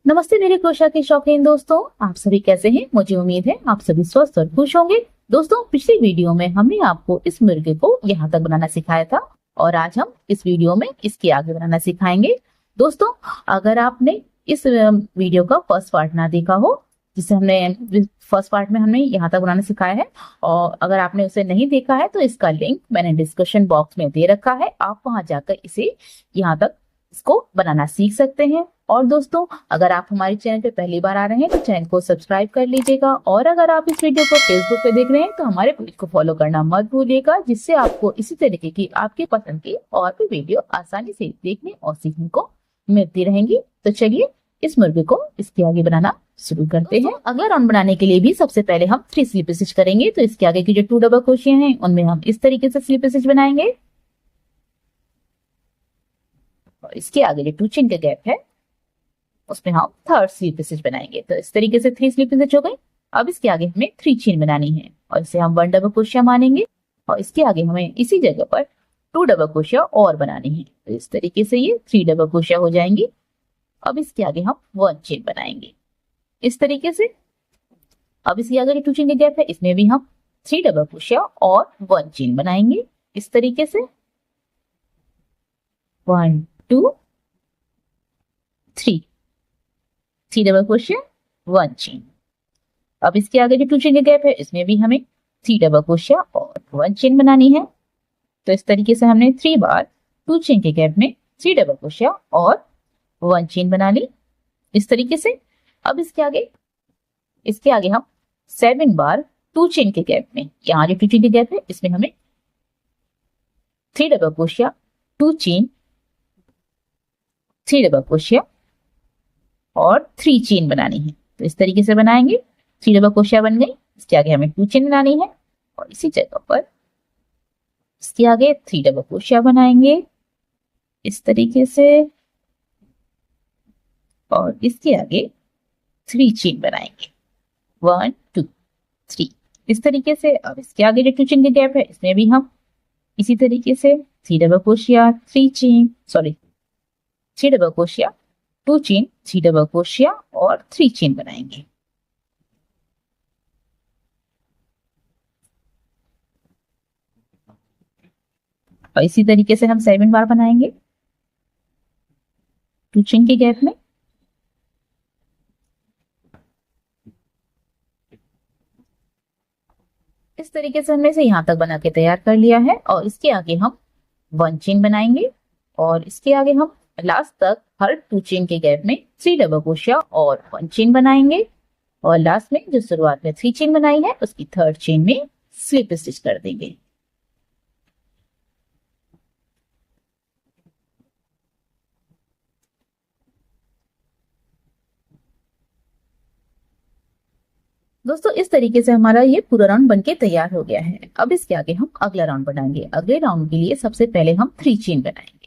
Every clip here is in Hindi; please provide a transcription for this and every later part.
नमस्ते मेरे क्रोशा के शौकीन दोस्तों, आप सभी कैसे हैं। मुझे उम्मीद है आप सभी स्वस्थ और खुश होंगे। दोस्तों, पिछली वीडियो में हमने आपको इस मुर्गे को यहाँ तक बनाना सिखाया था और आज हम इस वीडियो में इसके आगे बनाना सिखाएंगे। दोस्तों, अगर आपने इस वीडियो का फर्स्ट पार्ट ना देखा हो, जिसे हमने फर्स्ट पार्ट में हमने यहाँ तक बनाना सिखाया है, और अगर आपने उसे नहीं देखा है तो इसका लिंक मैंने डिस्क्रिप्शन बॉक्स में दे रखा है। आप वहां जाकर इसे यहाँ तक इसको बनाना सीख सकते हैं। और दोस्तों, अगर आप हमारे चैनल पे पहली बार आ रहे हैं तो चैनल को सब्सक्राइब कर लीजिएगा, और अगर आप इस वीडियो को फेसबुक पे देख रहे हैं तो हमारे पेज को फॉलो करना मत भूलिएगा, जिससे आपको इसी तरीके की आपके पसंद की और भी वीडियो आसानी से देखने और सीखने को मिलती रहेंगी। तो चलिए इस मुर्गे को इसके आगे बनाना शुरू करते हैं। अगला राउंड बनाने के लिए भी सबसे पहले हम 3 स्लिप स्टिच करेंगे। तो इसके आगे की जो 2 डबल क्रोशिया हैं उनमें हम इस तरीके से स्लिप स्टिच बनाएंगे, और इसके आगे जो 2 चेन का गैप है उसमें हम 3rd स्लिप स्टिच बनाएंगे। तो इस तरीके से 3 स्लिप स्टिच हो गई। अब इसके आगे हमें 3 चेन बनानी है और इसे हम 1 डबल क्रोशिया मानेंगे, और इसके आगे हमें इसी जगह पर 2 डबल क्रोशिया और बनानी है। तो इस तरीके से ये 3 डबल क्रोशिया हो जाएंगी। अब इसके आगे हम 1 चेन बनाएंगे इस तरीके से। अब इसके आगे जो 2 चेन का गैप है इसमें भी हम 3 डबल क्रोशिया और 1 चेन बनाएंगे इस तरीके से। 1 2 3 डबल क्रोशिया 1 चेन। अब इसके आगे जो 2 चेन का गैप है इसमें भी हमें 3 डबल क्रोशिया और 1 चेन बनानी है। तो इस तरीके से हमने 3 बार 2 चेन के गैप में 3 डबल क्रोशिया और 1 चेन बना ली इस तरीके से। अब इसके आगे हम 7 बार 2 चेन के गैप में, यहाँ जो 2 चेन के गैप है इसमें हमें 3 double crochet 2 chain 3 double crochet और 3 चेन बनानी है। तो इस तरीके से बनाएंगे। 3 डबल क्रोशिया बन गई, इसके आगे हमें 2 चेन बनानी है, और इसी जगह पर इसके आगे 3 डबल क्रोशिया बनाएंगे इस तरीके से, और इसके आगे 3 चेन बनाएंगे 1 2 3 इस तरीके से। अब इसके आगे जो 2 चेन के गैप है इसमें भी हम इसी तरीके से 3 double crochet 3 chain 3 double crochet 2 chain 3 double crochet और 3 चेन बनाएंगे। और इसी तरीके से हम 7 बार बनाएंगे 2 चेन के गैप में। इस तरीके से हमने इसे यहां तक बना के तैयार कर लिया है, और इसके आगे हम 1 चेन बनाएंगे, और इसके आगे हम लास्ट तक हर 2 चेन के गैप में 3 डबल क्रोशिया और 1 चेन बनाएंगे, और लास्ट में जो शुरुआत में 3 चेन बनाई है उसकी 3rd चेन में स्लिप स्टिच कर देंगे। दोस्तों, इस तरीके से हमारा ये पूरा राउंड बनके तैयार हो गया है। अब इसके आगे हम अगला राउंड बनाएंगे। अगले राउंड के लिए सबसे पहले हम 3 चेन बनाएंगे।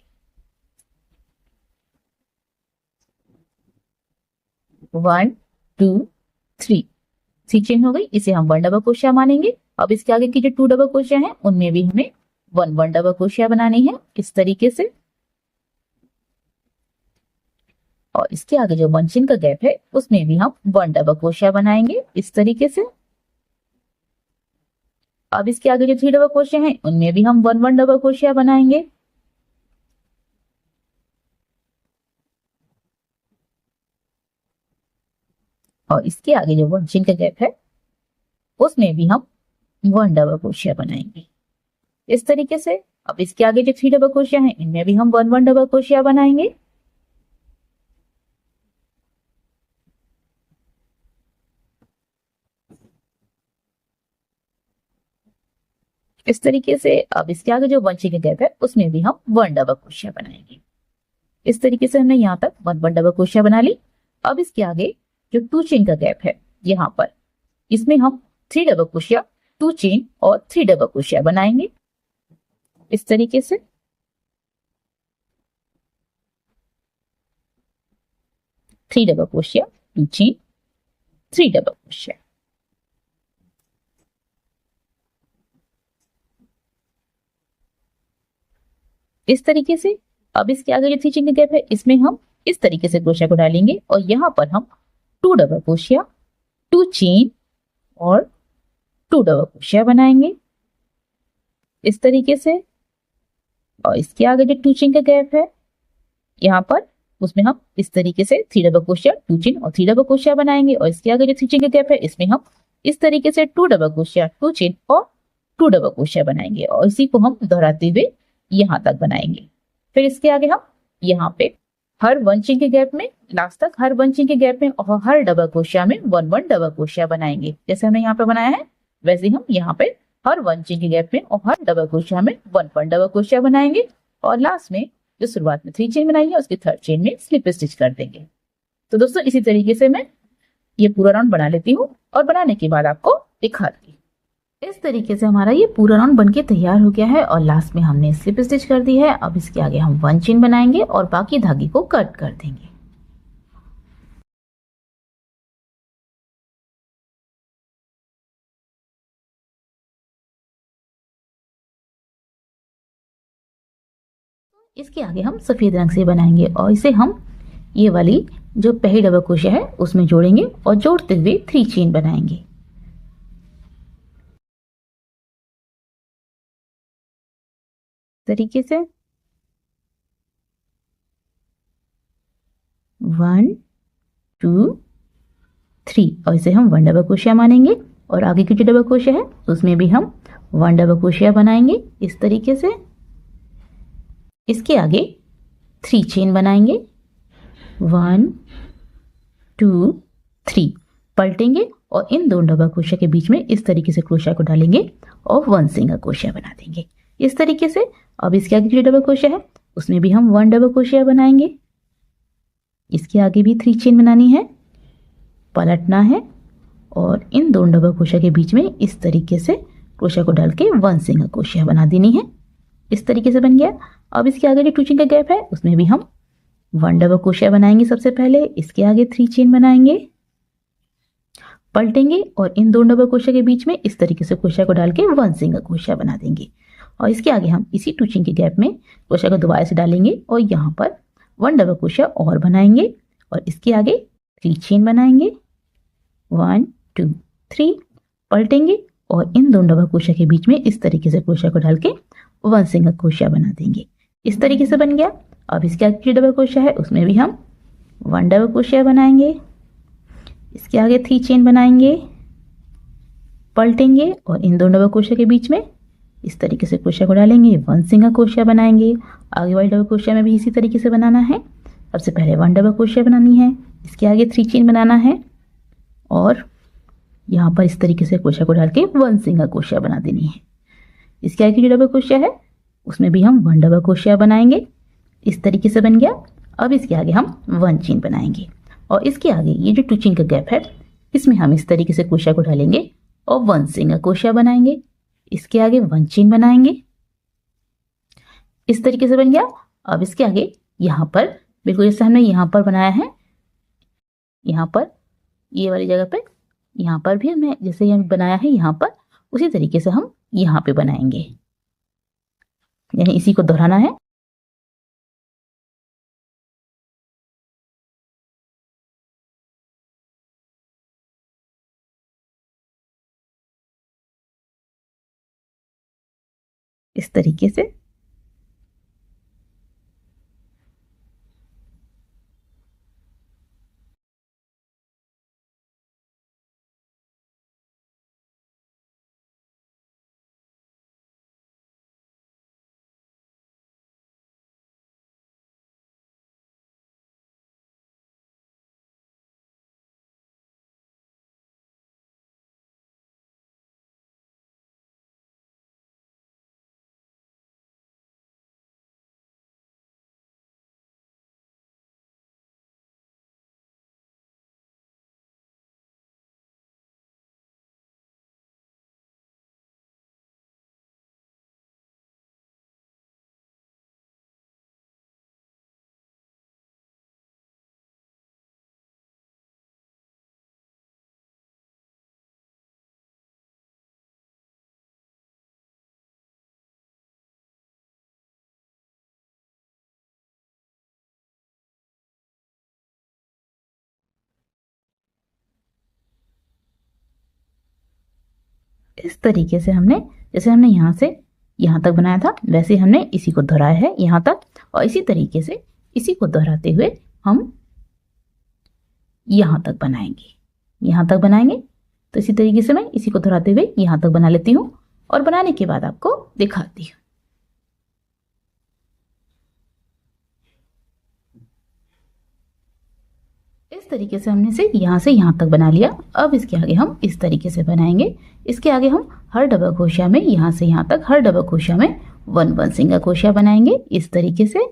1 2 3 चेन हो गई, इसे हम 1 डबल क्रोशिया मानेंगे। अब इसके आगे की जो 2 डबल क्रोशिया है उनमें भी हमें 1 डबल क्रोशिया बनानी है इस तरीके से, और इसके आगे जो 1 चेन का गैप है उसमें भी हम 1 डबल क्रोशिया बनाएंगे इस तरीके से। अब इसके आगे जो 3 डबल क्रोशिया हैं उनमें भी हम 1 डबल क्रोशिया बनाएंगे, और इसके आगे जो 1 चेन का गैप है उसमें भी हम 1 डबल क्रोशिया बनाएंगे इस तरीके से। अब इसके आगे जो 3 डबल क्रोशिया हैं इनमें भी हम 1 डबल क्रोशिया बनाएंगे, इस तरीके से। अब इसके आगे जो 1 चेन का गैप है उसमें भी हम 1 डबल क्रोशिया बनाएंगे इस तरीके से। हमने यहाँ तक 1 डबल क्रोशिया बना ली। अब इसके आगे जो 2 चेन का गैप है यहाँ पर, इसमें हम 3 डबल क्रोशिया 2 चेन और 3 डबल क्रोशिया बनाएंगे इस तरीके से। 3 double crochet 2 chain 3 double crochet. इस तरीके से। अब इसके आगे जो 3 चेन का गैप है इसमें हम इस तरीके से क्रोशिया को डालेंगे और यहाँ पर हम 2 डबल क्रोशिया, 2 चेन और 2 डबल क्रोशिया बनाएंगे इस तरीके से। और इसके आगे जो 2 चेन का गैप है यहाँ पर, उसमें हम इस तरीके से 3 डबल क्रोशिया, 2 चेन और 3 डबल क्रोशिया बनाएंगे। और इसके आगे जो 3 चेन का गैप है इसमें हम इस तरीके से 2 डबल क्रोशिया, 2 चेन और 2 डबल क्रोशिया बनाएंगे और इसी को हम दोहराते हुए यहाँ तक बनाएंगे। फिर इसके आगे हम यहाँ पे हर 1 चेन के गैप में, लास्ट तक हर 1 चेन के गैप में और हर डबल क्रोशिया में 1 डबल क्रोशिया बनाएंगे। जैसे हमने यहाँ पे बनाया है वैसे हम यहाँ पे हर 1 चेन के गैप में और हर डबल क्रोशिया में 1 डबल क्रोशिया बनाएंगे और लास्ट में जो शुरुआत में 3 चेन बनाई है उसकी 3rd चेन में स्लिप स्टिच कर देंगे। तो दोस्तों इसी तरीके से मैं ये पूरा राउंड बना लेती हूँ और बनाने के बाद आपको दिखाती हूँ। इस तरीके से हमारा ये पूरा राउंड बनके तैयार हो गया है और लास्ट में हमने स्लिप स्टिच कर दी है। अब इसके आगे हम 1 चेन बनाएंगे और बाकी धागे को कट कर देंगे। इसके आगे हम सफेद रंग से बनाएंगे और इसे हम ये वाली जो पहली डबल क्रोशिया है उसमें जोड़ेंगे और जोड़ते हुए 3 चेन बनाएंगे। तरीके से 1 2 3 और इसे हम 1 डबल क्रोशिया मानेंगे और आगे की जो डबल क्रोशिया है उसमें भी हम 1 डबल क्रोशिया बनाएंगे इस तरीके से। इसके आगे 3 चेन बनाएंगे, 1 2 3 पलटेंगे और इन 2 डबल क्रोशिया के बीच में इस तरीके से क्रोशिया को डालेंगे और 1 सिंगल क्रोशिया बना देंगे इस तरीके से। अब इसके आगे जो डबल क्रोशिया है उसमें भी हम 1 डबल क्रोशिया बनाएंगे। इसके आगे भी 3 चेन बनानी है, पलटना है और इन 2 डबल क्रोशिया के बीच में इस तरीके से क्रोशिया को डाल के 1 सिंगल क्रोशिया बना देनी है। इस तरीके से बन गया। अब इसके आगे जो 2 चेन का गैप है उसमें भी हम 1 डबल क्रोशिया बनाएंगे सबसे पहले। इसके आगे 3 चेन बनाएंगे, पलटेंगे और इन 2 डबल क्रोशिया के बीच में इस तरीके से क्रोशिया को डाल के 1 सिंगल क्रोशिया बना देंगे। और इसके आगे हम इसी 2 चेन के गैप में क्रोशिया को दोबारा से डालेंगे और यहाँ पर 1 डबल क्रोशिया और बनाएंगे और इसके आगे 3 चेन बनाएंगे, 1 2 3 पलटेंगे और इन 2 डबल क्रोशिया के बीच में इस तरीके से क्रोशिया को डाल के 1 सिंगल क्रोशिया बना देंगे। इस तरीके से बन गया। अब इसके आगे जो डबल क्रोशिया है उसमें भी हम 1 डबल क्रोशिया बनाएंगे। इसके आगे 3 चेन बनाएंगे, पलटेंगे और इन 2 डबल क्रोशिया के बीच में इस तरीके से क्रोशिया को डालेंगे, 1 सिंगल क्रोशिया बनाएंगे। आगे वाली डबल क्रोशिया में भी इसी तरीके से बनाना है। सबसे पहले 1 डबल क्रोशिया बनानी है, इसके आगे 3 चेन बनाना है और यहाँ पर इस तरीके से क्रोशिया को डाल के 1 सिंगल क्रोशिया बना देनी है। इसके आगे जो डबल क्रोशिया है उसमें भी हम 1 डबल क्रोशिया बनाएंगे। इस तरीके से बन गया। अब इसके आगे हम 1 चेन बनाएंगे और इसके आगे ये जो 2 चेन का गैप है इसमें हम इस तरीके से क्रोशिया को डालेंगे और 1 सिंगल क्रोशिया बनाएंगे। इसके आगे 1 चेन बनाएंगे। इस तरीके से बन गया। अब इसके आगे यहाँ पर बिल्कुल जैसे हमने यहाँ पर बनाया है, यहाँ पर ये वाली जगह पे यहाँ पर भी हमने जैसे ये बनाया है यहाँ पर उसी तरीके से हम यहाँ पे बनाएंगे, यानी इसी को दोहराना है। इस तरीके से इस तरीके से हमने, जैसे हमने यहाँ से यहाँ तक बनाया था वैसे हमने इसी को दोहराया है यहाँ तक, और इसी तरीके से इसी को दोहराते हुए हम यहाँ तक बनाएंगे, यहाँ तक बनाएंगे। तो इसी तरीके से मैं इसी को दोहराते हुए यहाँ तक बना लेती हूँ और बनाने के बाद आपको दिखाती हूँ। इस तरीके से हमने से यहाँ तक बना लिया। अब इसके आगे हम इस तरीके से बनाएंगे। इसके आगे हम हर डबल क्रोशिया में यहाँ से यहाँ तक हर डबल क्रोशिया में 1 सिंगल क्रोशिया बनाएंगे इस तरीके से।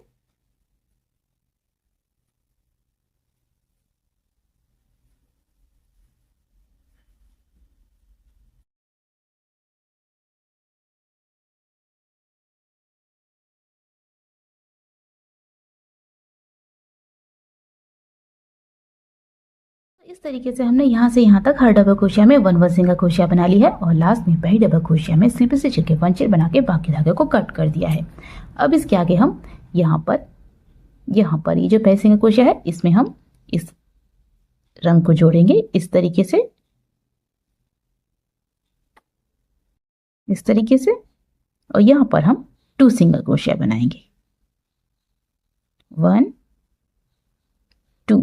इस तरीके से हमने यहाँ से यहाँ तक हर डबल क्रोशिया में 1 सिंगल क्रोशिया बना ली है और लास्ट में पहली डबल क्रोशिया में स्लिप स्टिच के 1 चेन बना के बाकी धागे को कट कर दिया है। अब इसके आगे हम यहाँ पर ये जो पहली सिंगल क्रोशिया है इसमें हम इस रंग को जोड़ेंगे इस तरीके से, इस तरीके से, और यहाँ पर हम 2 सिंगल क्रोशिया बनाएंगे 1 2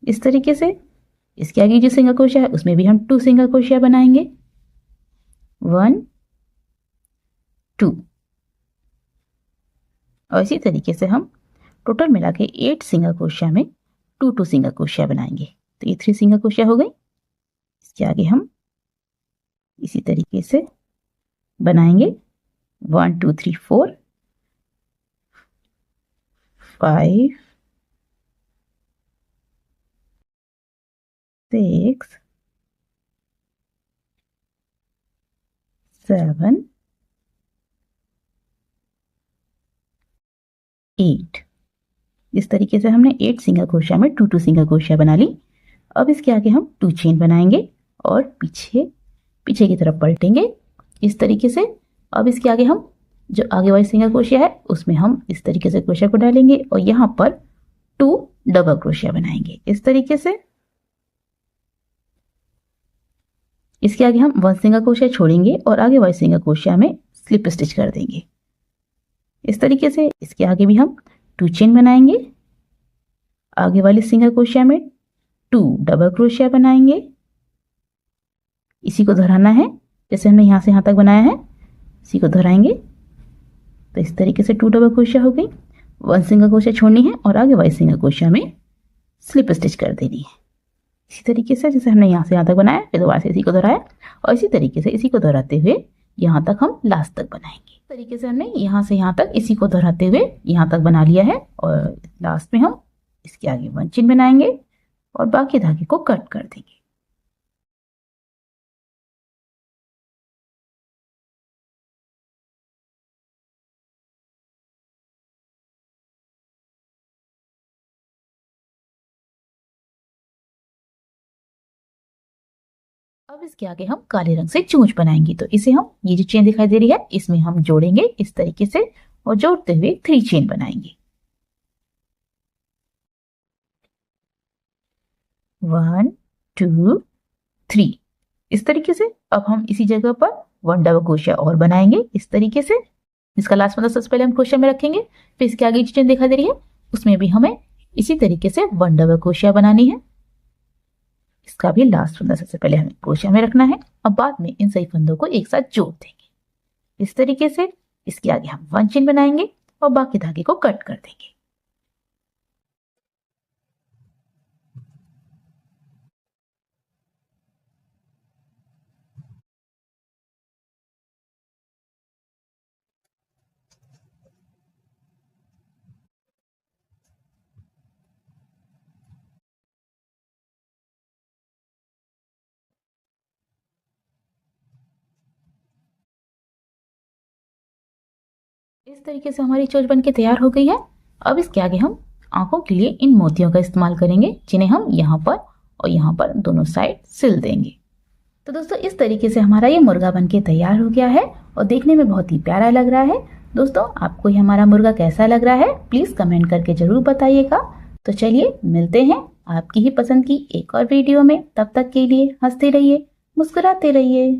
इस तरीके से। इसके आगे जो सिंगल क्रोशिया है उसमें भी हम 2 सिंगल क्रोशिया बनाएंगे 1 2, और इसी तरीके से हम टोटल मिला के 8 सिंगल क्रोशिया में 2 सिंगल क्रोशिया बनाएंगे। तो ये 3 सिंगल क्रोशिया हो गई। इसके आगे हम इसी तरीके से बनाएंगे 1 2 3 4 5 6 7 8। इस तरीके से हमने 8 सिंगल क्रोशिया में 2 सिंगल क्रोशिया बना ली। अब इसके आगे हम 2 चेन बनाएंगे और पीछे की तरफ पलटेंगे इस तरीके से। अब इसके आगे हम जो आगे वाली सिंगल क्रोशिया है उसमें हम इस तरीके से क्रोशिया को डालेंगे और यहाँ पर 2 डबल क्रोशिया बनाएंगे इस तरीके से। इसके आगे हम 1 सिंगल क्रोशिया छोड़ेंगे और आगे वाली सिंगल क्रोशिया में स्लिप स्टिच कर देंगे इस तरीके से। इसके आगे भी हम 2 चेन बनाएंगे, आगे वाली सिंगल क्रोशिया में 2 डबल क्रोशिया बनाएंगे, इसी को दोहराना है जैसे हमने यहाँ से यहाँ तक बनाया है इसी को दोहराएंगे। तो इस तरीके से 2 डबल क्रोशिया हो गई, 1 सिंगल क्रोशिया छोड़नी है और आगे वाली सिंगल क्रोशिया में स्लिप स्टिच कर देनी है इसी तरीके से। जैसे हमने यहाँ से यहाँ तक बनाया फिर दोबारा से इसी को दोहराया और इसी तरीके से इसी को दोहराते हुए यहाँ तक हम लास्ट तक बनाएंगे। इस तरीके से हमने यहाँ से यहाँ तक इसी को दोहराते हुए यहाँ तक बना लिया है और लास्ट में हम इसके आगे 1 चेन बनाएंगे और बाकी धागे को कट कर देंगे। अब इसके आगे हम काले रंग से चोंच बनाएंगे। तो इसे हम ये जो चेन दिखाई दे रही है इसमें हम जोड़ेंगे इस तरीके से और जोड़ते हुए 3 चेन बनाएंगे 1 2 3 इस तरीके से। अब हम इसी जगह पर 1 डबल क्रोशिया और बनाएंगे इस तरीके से। इसका लास्ट मतलब सबसे पहले हम क्रोशिया में रखेंगे, फिर इसके आगे जो चेन दिखाई दे रही है उसमें भी हमें इसी तरीके से 1 डबल क्रोशिया बनानी है। इसका भी लास्ट फंदा सबसे पहले हमें क्रोशिया में रखना है और बाद में इन सही फंदों को एक साथ जोड़ देंगे इस तरीके से। इसके आगे हम 1 चेन बनाएंगे और बाकी धागे को कट कर देंगे। इस तरीके से हमारी चोंच बनके तैयार हो गई है। अब इसके आगे हम आंखों के लिए इन मोतियों का इस्तेमाल करेंगे जिन्हें हम यहाँ पर और यहाँ पर दोनों साइड सिल देंगे। तो दोस्तों इस तरीके से हमारा ये मुर्गा बनके तैयार हो गया है और देखने में बहुत ही प्यारा लग रहा है। दोस्तों आपको ये हमारा मुर्गा कैसा लग रहा है प्लीज कमेंट करके जरूर बताइएगा। तो चलिए मिलते हैं आपकी ही पसंद की एक और वीडियो में। तब तक के लिए हंसते रहिए, मुस्कुराते रहिए।